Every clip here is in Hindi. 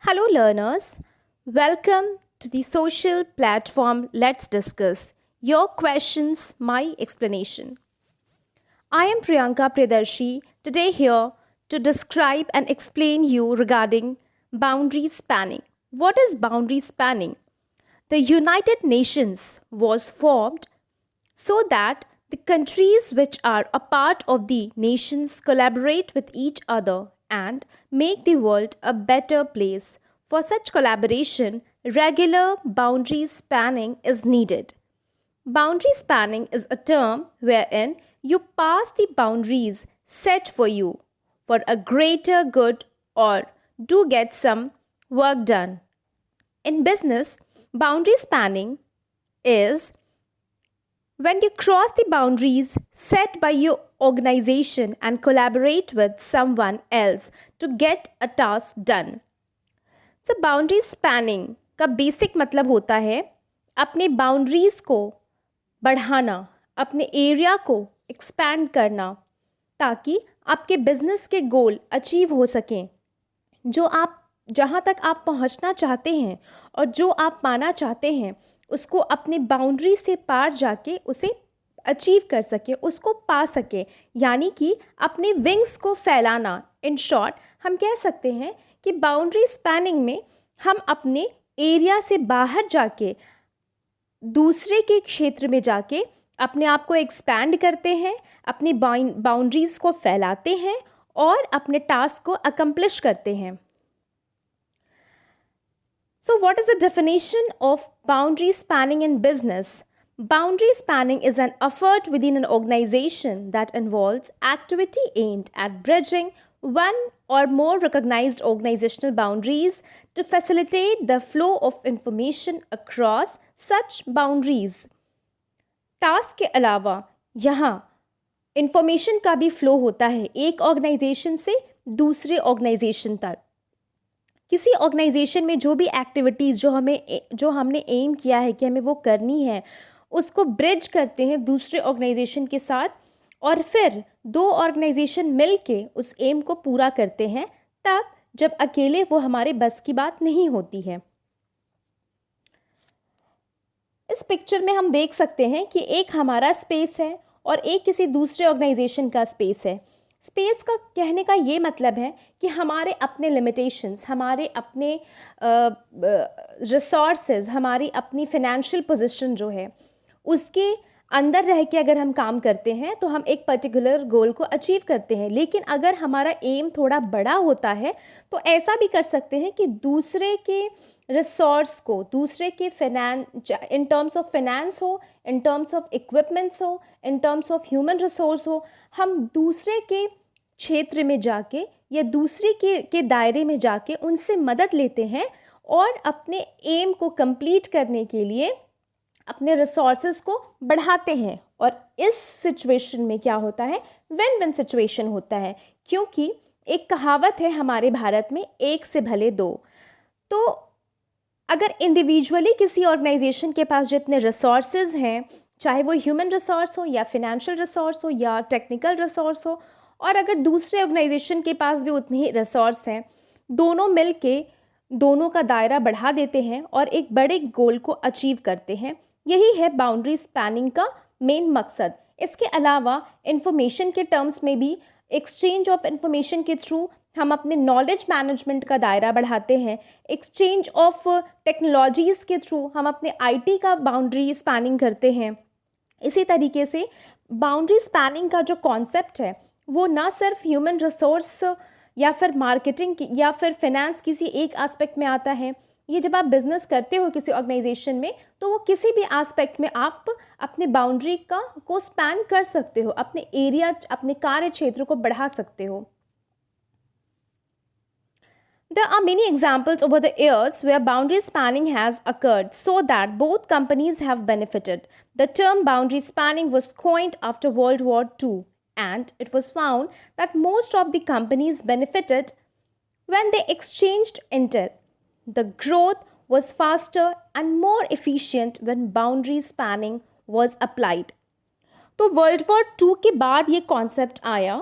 Hello, learners. Welcome to the social platform Let's Discuss. Your questions, my explanation. I am Priyanka Priyadarshi, today here to describe and explain you regarding boundary spanning. What is boundary spanning? The United Nations was formed so that the countries which are a part of the nations collaborate with each other and make the world a better place. For such collaboration, regular boundary spanning is needed. Boundary spanning is a term wherein you pass the boundaries set for you for a greater good or do get some work done. In business, boundary spanning is when you cross the boundaries set by your organization and collaborate with someone else to get a task done. So boundary spanning का बेसिक मतलब होता है अपने बाउंड्रीज को बढ़ाना, अपने एरिया को एक्सपैंड करना ताकि आपके बिजनेस के गोल अचीव हो सकें। जो आप जहाँ तक आप पहुँचना चाहते हैं और जो आप पाना चाहते हैं उसको अपने बाउंड्री से पार जाके उसे अचीव कर सके, उसको पा सके, यानी कि अपने विंग्स को फैलाना। इन शॉर्ट हम कह सकते हैं कि बाउंड्री स्पैनिंग में हम अपने एरिया से बाहर जाके दूसरे के क्षेत्र में जाके अपने आप को एक्सपैंड करते हैं, अपनी बाउंड्रीज को फैलाते हैं और अपने टास्क को अकम्प्लिश करते हैं। So what is the definition of boundary spanning in business? Boundary spanning is an effort within an organization that involves activity aimed at bridging one or more recognized organizational boundaries to facilitate the flow of information across such boundaries. Task के अलावा यहाँ इंफॉर्मेशन का भी फ्लो होता है एक ऑर्गेनाइजेशन से दूसरे ऑर्गेनाइजेशन तक। किसी ऑर्गेनाइजेशन में जो भी एक्टिविटीज़ जो हमने एम किया है कि हमें वो करनी है उसको ब्रिज करते हैं दूसरे ऑर्गेनाइजेशन के साथ और फिर दो ऑर्गेनाइजेशन मिल के उस एम को पूरा करते हैं, तब जब अकेले वो हमारे बस की बात नहीं होती है। इस पिक्चर में हम देख सकते हैं कि एक हमारा स्पेस है और एक किसी दूसरे ऑर्गेनाइजेशन का स्पेस है। स्पेस का कहने का ये मतलब है कि हमारे अपने लिमिटेशंस, हमारे अपने रिसोर्सेज, हमारी अपनी फाइनेंशियल पोजीशन जो है उसके अंदर रह के अगर हम काम करते हैं तो हम एक पर्टिकुलर गोल को अचीव करते हैं। लेकिन अगर हमारा एम थोड़ा बड़ा होता है तो ऐसा भी कर सकते हैं कि दूसरे के रिसोर्स को, दूसरे के इन टर्म्स ऑफ फाइनेंस हो, इन टर्म्स ऑफ इक्विपमेंट्स हो, in terms of human resource हो, हम दूसरे के क्षेत्र में जाके या दूसरे के दायरे में जाके उनसे मदद लेते हैं और अपने एम को कंप्लीट करने के लिए अपने रिसोर्सेज को बढ़ाते हैं। और इस सिचुएशन में क्या होता है, विन विन सिचुएशन होता है, क्योंकि एक कहावत है हमारे भारत में, एक से भले दो। तो अगर इंडिविजुअली किसी ऑर्गेनाइजेशन के पास जितने रिसोर्सेज हैं, चाहे वो ह्यूमन रिसोर्स हो या फिनेंशियल रिसोर्स हो या टेक्निकल रिसोर्स हो, और अगर दूसरे ऑर्गेनाइजेशन के पास भी उतने ही रिसोर्स हैं, दोनों मिल के दोनों का दायरा बढ़ा देते हैं और एक बड़े गोल को अचीव करते हैं। यही है बाउंड्री स्पैनिंग का मेन मकसद। इसके अलावा इंफॉर्मेशन के टर्म्स में भी एक्सचेंज ऑफ इंफॉर्मेशन के थ्रू हम अपने नॉलेज मैनेजमेंट का दायरा बढ़ाते हैं। एक्सचेंज ऑफ टेक्नोलॉजीज़ के थ्रू हम अपने आईटी का बाउंड्री स्पैनिंग करते हैं। इसी तरीके से बाउंड्री स्पैनिंग का जो कॉन्सेप्ट है वो ना सिर्फ ह्यूमन रिसोर्स या फिर मार्केटिंग या फिर फाइनेंस किसी एक एस्पेक्ट में आता है। ये जब आप बिजनेस करते हो किसी ऑर्गेनाइजेशन में तो वो किसी भी एस्पेक्ट में आप अपने बाउंड्री को स्पैन कर सकते हो, अपने एरिया, अपने कार्य क्षेत्र को बढ़ा सकते हो। There are many examples over the years where boundary spanning has occurred so that both companies have benefited. The term boundary spanning was coined after World War II, and it was found that most of the companies benefited when they exchanged intel. The growth was faster and more efficient when boundary spanning was applied. तो वर्ल्ड वॉर 2 के बाद ये कॉन्सेप्ट आया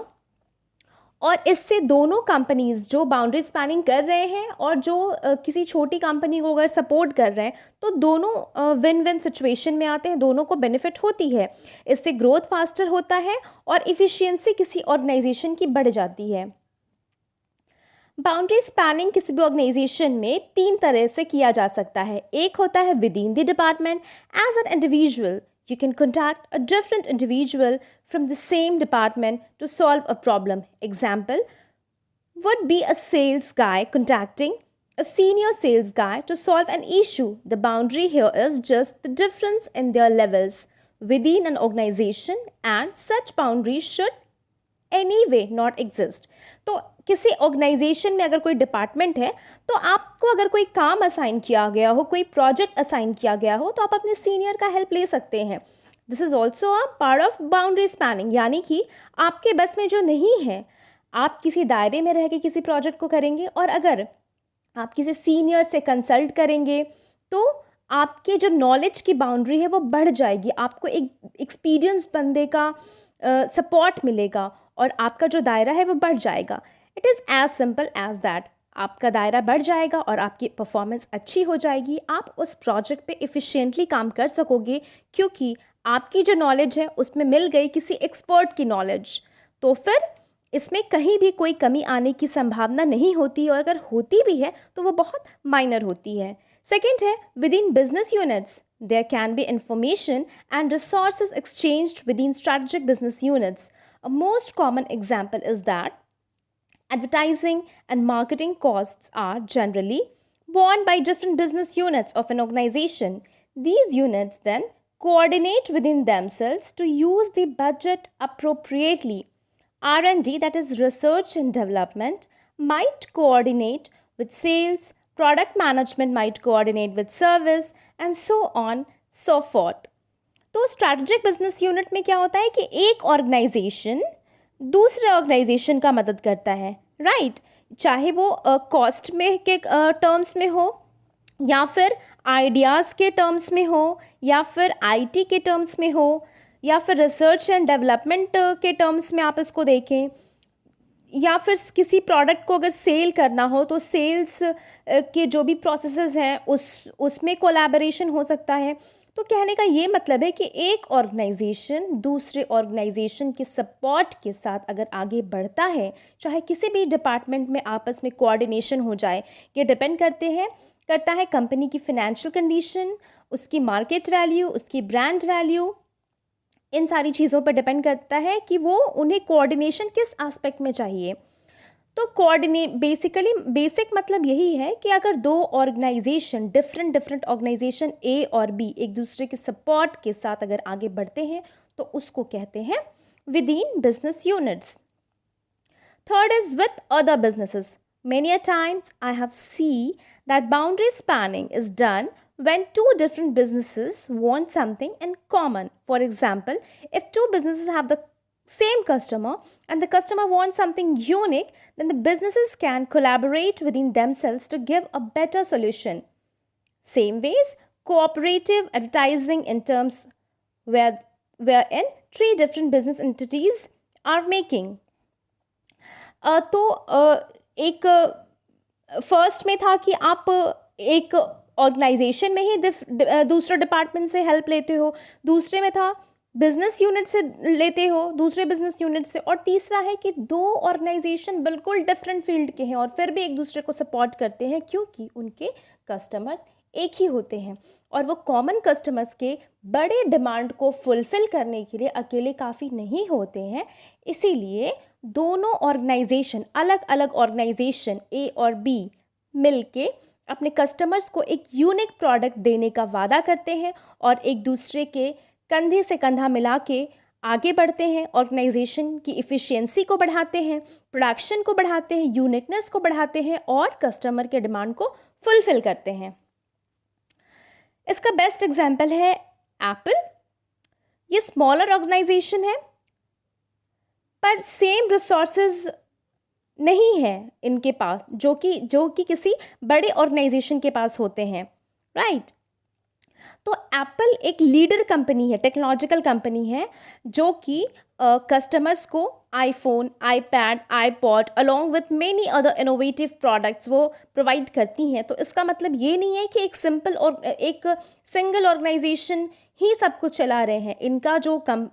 और इससे दोनों कंपनीज जो बाउंड्री स्पैनिंग कर रहे हैं और जो किसी छोटी कंपनी को अगर सपोर्ट कर रहे हैं, तो दोनों विन विन सिचुएशन में आते हैं, दोनों को बेनिफिट होती है। इससे ग्रोथ फास्टर होता है और इफ़िशियंसी किसी ऑर्गेनाइजेशन की बढ़ जाती है। बाउंड्री स्पैनिंग किसी भी ऑर्गेनाइजेशन में 3 तरह से किया जा सकता है। एक होता है within the department. As an individual you can contact a different individual from the same department to solve a problem. Example would be a sales guy contacting a senior sales guy to solve an issue. The boundary here is just the difference in their levels within an organization, and such boundaries should anyway not exist. तो किसी ऑर्गेनाइजेशन में अगर कोई डिपार्टमेंट है, तो आपको अगर कोई काम असाइन किया गया हो, कोई प्रोजेक्ट असाइन किया गया हो, तो आप अपने सीनियर का हेल्प ले सकते हैं। This is also a part of boundary spanning, यानी कि आपके बस में जो नहीं है, आप किसी दायरे में रह के किसी प्रोजेक्ट को करेंगे, और अगर आप किसी सीनियर से कंसल्ट करेंगे तो आपके जो नॉलेज की बाउंड्री है वो बढ़ जाएगी, आपको एक एक्सपीरियंस बंदे का सपोर्ट मिलेगा और आपका जो दायरा है वो बढ़ जाएगा। It is as simple as that. आपका दायरा बढ़ जाएगा और आपकी परफॉर्मेंस अच्छी हो जाएगी, आप उस प्रोजेक्ट पे एफिशिएंटली काम कर सकोगे, क्योंकि आपकी जो नॉलेज है उसमें मिल गई किसी एक्सपर्ट की नॉलेज। तो फिर इसमें कहीं भी कोई कमी आने की संभावना नहीं होती, और अगर होती भी है तो वो बहुत माइनर होती है। सेकेंड है with in business units there can be information and resources exchanged within strategic business units. A most common example is that advertising and marketing costs are generally borne by different business units of an organization. These units then coordinate within themselves to use the budget appropriately. R&D, that is research and development, might coordinate with sales, product management might coordinate with service, and so on so forth. तो स्ट्रैटेजिक बिजनेस यूनिट में क्या होता है कि एक ऑर्गेनाइजेशन दूसरे ऑर्गेनाइजेशन का मदद करता है, राइट? चाहे वो कॉस्ट में के टर्म्स में हो, या फिर आइडियाज़ के टर्म्स में हो, या फिर आईटी के टर्म्स में हो, या फिर रिसर्च एंड डेवलपमेंट के टर्म्स में आप इसको देखें, या फिर किसी प्रोडक्ट को अगर सेल करना हो तो सेल्स के जो भी प्रोसेसेस हैं उसमें कोलैबोरेशन हो सकता है। तो कहने का ये मतलब है कि एक ऑर्गेनाइजेशन दूसरे ऑर्गेनाइजेशन के सपोर्ट के साथ अगर आगे बढ़ता है, चाहे किसी भी डिपार्टमेंट में आपस में कोऑर्डिनेशन हो जाए, ये डिपेंड करता है कंपनी की फिनेंशियल कंडीशन, उसकी मार्केट वैल्यू, उसकी ब्रांड वैल्यू, इन सारी चीज़ों पर डिपेंड करता है कि वो उन्हें कोऑर्डिनेशन किस एस्पेक्ट में चाहिए। तो बेसिक मतलब यही है कि अगर दो ऑर्गेनाइजेशन डिफरेंट ऑर्गेनाइजेशन ए और बी एक दूसरे के सपोर्ट के साथ अगर आगे बढ़ते हैं तो उसको कहते हैं with in business units. Third is with other businesses. Many a times I have seen that boundary spanning is done when two different businesses want something in common. For example, if two businesses have the same customer and the customer wants something unique, then the businesses can collaborate within themselves to give a better solution. Same ways, cooperative advertising in terms wherein three different business entities are making. एक फर्स्ट में था कि आप एक ऑर्गेनाइजेशन में ही दूसरे डिपार्टमेंट से हेल्प लेते हो, दूसरे में था बिजनेस यूनिट से लेते हो दूसरे बिजनेस यूनिट से, और तीसरा है कि दो ऑर्गेनाइजेशन बिल्कुल डिफरेंट फील्ड के हैं और फिर भी एक दूसरे को सपोर्ट करते हैं क्योंकि उनके कस्टमर्स एक ही होते हैं और वो कॉमन कस्टमर्स के बड़े डिमांड को फुलफ़िल करने के लिए अकेले काफ़ी नहीं होते हैं। इसीलिए दोनों ऑर्गेनाइजेशन, अलग अलग ऑर्गेनाइजेशन ए और बी मिलके अपने कस्टमर्स को एक यूनिक प्रोडक्ट देने का वादा करते हैं और एक दूसरे के कंधे से कंधा मिला के आगे बढ़ते हैं, ऑर्गेनाइजेशन की इफ़िशियंसी को बढ़ाते हैं, प्रोडक्शन को बढ़ाते हैं, यूनिकनेस को बढ़ाते हैं और कस्टमर के डिमांड को फुलफ़िल करते हैं। इसका बेस्ट एग्जाम्पल है एप्पल। ये स्मॉलर ऑर्गेनाइजेशन है पर सेम रिसोर्सेज नहीं है इनके पास जो कि किसी बड़े ऑर्गेनाइजेशन के पास होते हैं, राइट? तो एप्पल एक लीडर कंपनी है, टेक्नोलॉजिकल कंपनी है, जो कि कस्टमर्स को iPhone, iPad, iPod along with many other innovative products वो प्रोवाइड करती हैं। तो इसका मतलब ये नहीं है कि एक सिंगल ऑर्गेनाइजेशन ही सब कुछ चला रहे हैं।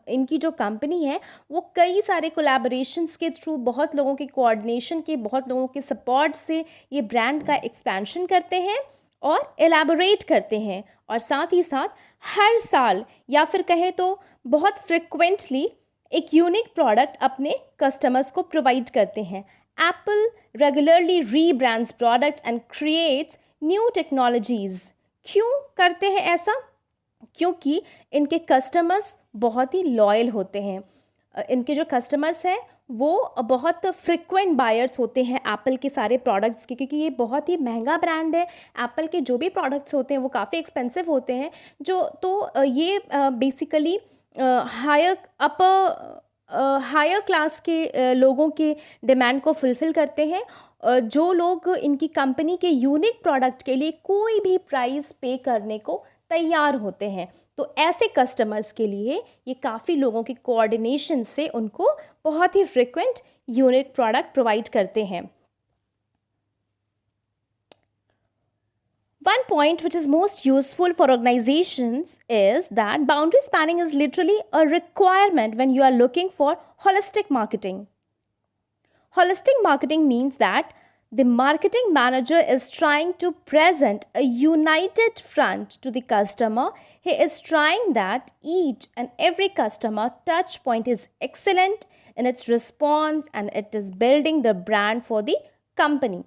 इनकी जो कंपनी है वो कई सारे कोलैबोरेशंस के थ्रू, बहुत लोगों के कोऑर्डिनेशन के, बहुत लोगों के सपोर्ट से ये ब्रांड का एक्सपेंशन करते हैं और एलैबोरेट करते हैं, और साथ ही साथ हर साल या फिर कहें तो बहुत फ्रिक्वेंटली एक यूनिक प्रोडक्ट अपने कस्टमर्स को प्रोवाइड करते हैं। Apple regularly rebrands products and creates new technologies. क्यों करते हैं ऐसा? क्योंकि इनके कस्टमर्स बहुत ही लॉयल होते हैं। इनके जो कस्टमर्स हैं वो बहुत फ्रिक्वेंट बायर्स होते हैं एप्पल के सारे प्रोडक्ट्स के, क्योंकि ये बहुत ही महंगा ब्रांड है। एप्पल के जो भी प्रोडक्ट्स होते हैं वो काफ़ी एक्सपेंसिव होते हैं, ये बेसिकली हायर क्लास के लोगों के डिमांड को फुलफ़िल करते हैं। जो लोग इनकी कंपनी के यूनिक प्रोडक्ट के लिए कोई भी प्राइस पे करने को तैयार होते हैं। तो ऐसे कस्टमर्स के लिए ये काफ़ी लोगों की कोऑर्डिनेशन से उनको बहुत ही फ्रिक्वेंट यूनिक प्रोडक्ट प्रोवाइड करते हैं। One point which is most useful for organizations is that boundary spanning is literally a requirement when you are looking for holistic marketing. Holistic marketing means that the marketing manager is trying to present a united front to the customer. He is trying that each and every customer touch point is excellent in its response and it is building the brand for the company.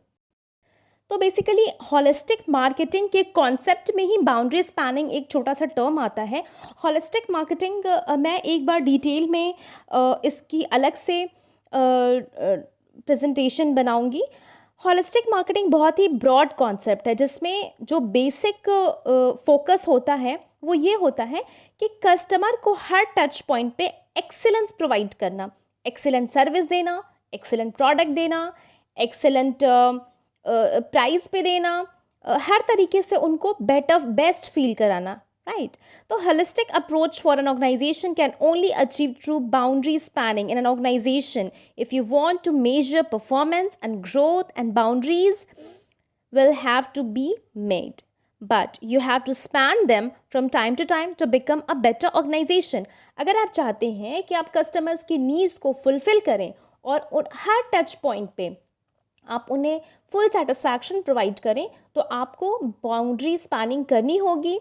तो बेसिकली हॉलिस्टिक मार्केटिंग के कॉन्सेप्ट में ही बाउंड्री स्पैनिंग एक छोटा सा टर्म आता है। हॉलिस्टिक मार्केटिंग मैं एक बार डिटेल में इसकी अलग से प्रेजेंटेशन बनाऊंगी। हॉलिस्टिक मार्केटिंग बहुत ही ब्रॉड कॉन्सेप्ट है, जिसमें जो बेसिक फोकस होता है वो ये होता है कि कस्टमर को हर टच पॉइंट पे एक्सीलेंस प्रोवाइड करना, एक्सीलेंट सर्विस देना, एक्सीलेंट प्रोडक्ट देना, एक्सीलेंट प्राइस पे देना, हर तरीके से उनको बेस्ट फील कराना, राइट? तो holistic approach for an organization can only achieve true boundary spanning in an organization if you want to measure performance and growth, and boundaries will have to be made, but you have to span them from time to time to become a better organization. अगर आप चाहते हैं कि आप कस्टमर्स की नीड्स को फुलफिल करें और हर टच पॉइंट पे आप उन्हें फुल सेटिस्फैक्शन प्रोवाइड करें, तो आपको बाउंड्री स्पैनिंग करनी होगी,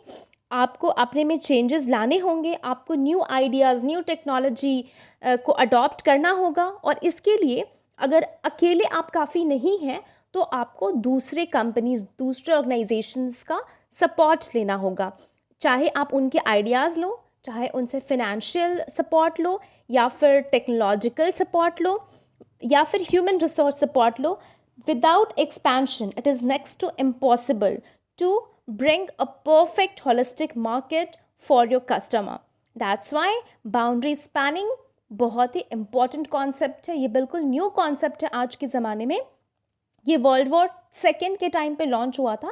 आपको अपने में चेंजेस लाने होंगे, आपको न्यू आइडियाज़, न्यू टेक्नोलॉजी को अडॉप्ट करना होगा। और इसके लिए अगर अकेले आप काफ़ी नहीं हैं तो आपको दूसरे कंपनीज, दूसरे ऑर्गेनाइजेशंस का सपोर्ट लेना होगा। चाहे आप उनके आइडियाज़ लो, चाहे उनसे फिनेंशियल सपोर्ट लो, या फिर टेक्नोलॉजिकल सपोर्ट लो, या फिर human resource support low. Without expansion, it is next to impossible to bring a perfect holistic market for your customer. That's why boundary spanning बहुत ही important concept है। ये बिल्कुल न्यू concept है आज के ज़माने में। ये वर्ल्ड वॉर सेकेंड के टाइम पे लॉन्च हुआ था,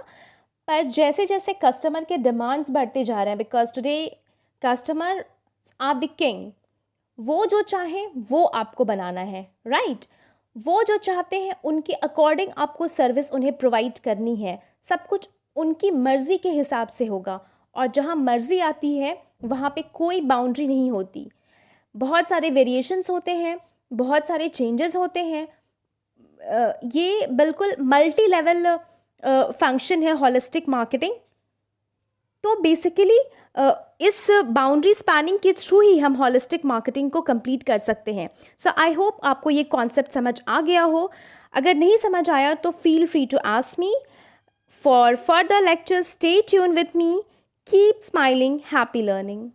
पर जैसे जैसे कस्टमर के डिमांड्स बढ़ते जा रहे हैं, because today customer are the king, वो जो चाहे वो आपको बनाना है, राइट? वो जो चाहते हैं उनके अकॉर्डिंग आपको सर्विस उन्हें प्रोवाइड करनी है। सब कुछ उनकी मर्ज़ी के हिसाब से होगा, और जहाँ मर्ज़ी आती है वहाँ पे कोई बाउंड्री नहीं होती। बहुत सारे वेरिएशंस होते हैं, बहुत सारे चेंजेस होते हैं। ये बिल्कुल मल्टी लेवल फंक्शन है हॉलिस्टिक मार्केटिंग। तो बेसिकली इस बाउंड्री स्पैनिंग के थ्रू ही हम हॉलिस्टिक मार्केटिंग को कंप्लीट कर सकते हैं। सो आई होप आपको ये कॉन्सेप्ट समझ आ गया हो। अगर नहीं समझ आया तो feel free to ask me for further lectures. Stay tune with me, keep smiling, happy learning.